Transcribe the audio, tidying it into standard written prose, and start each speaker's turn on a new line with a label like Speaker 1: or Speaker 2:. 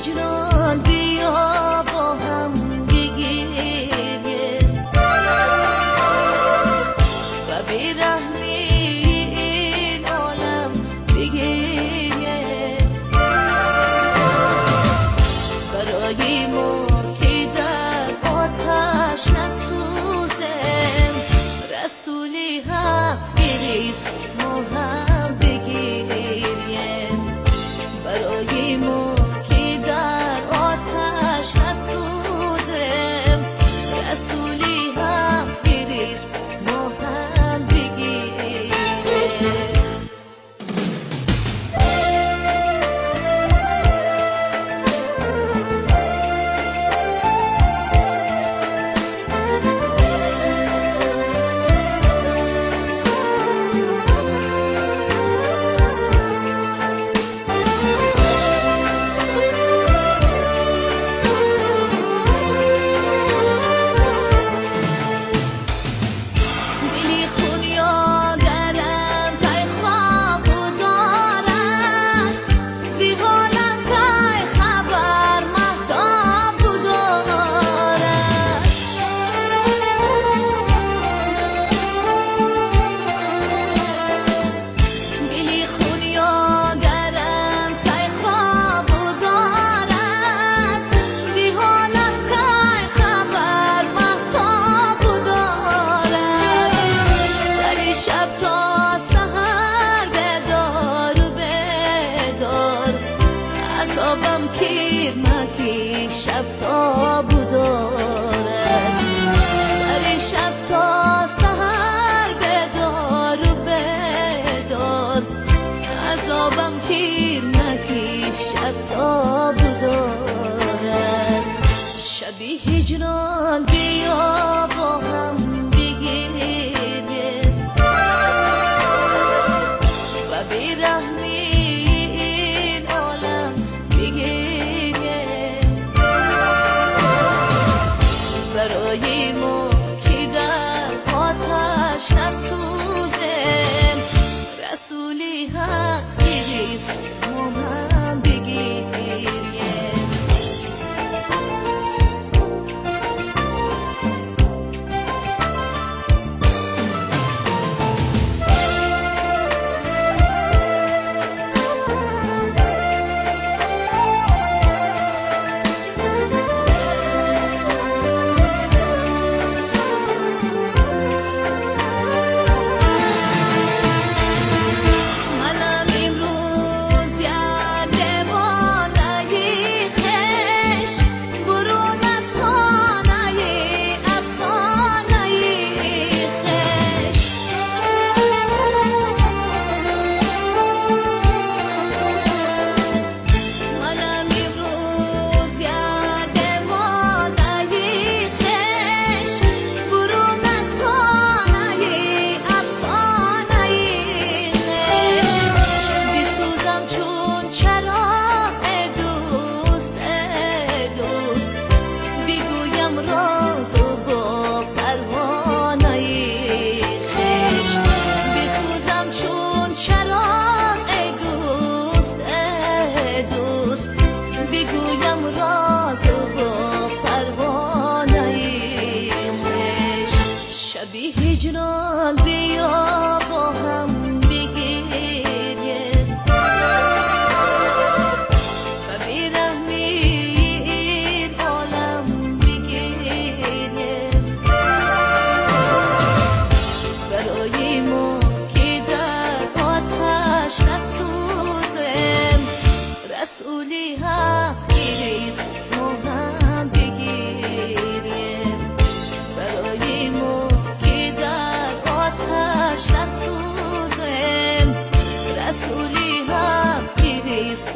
Speaker 1: هجران بیا با هم بگیریم و بیرحمی این عالم بگیریم برای ما که در آتش نسوزیم رسولی حق بریز ما هم بگیریم برای ما که در آتش نسوزیم رسولی حق بریز ما هم بگیریم عذابم کیر مکی شب تا بدارد سر شب تا سحر بدار و بدار عذابم کیر مکی شب تا بدارد شبی هجران بیا با هم بگیریم و بیرحمی برای ما که در آتش نسوزیم رسولی حق بریز ما هم بگیریم شبی هجران بیا با هم بگیریم و بیرحمی این عالم بگیریم برای ما که در آتش نسوزیم رسولی حق بریز ما هم بگیریم برای ما نسوزیم رسولی حق بریز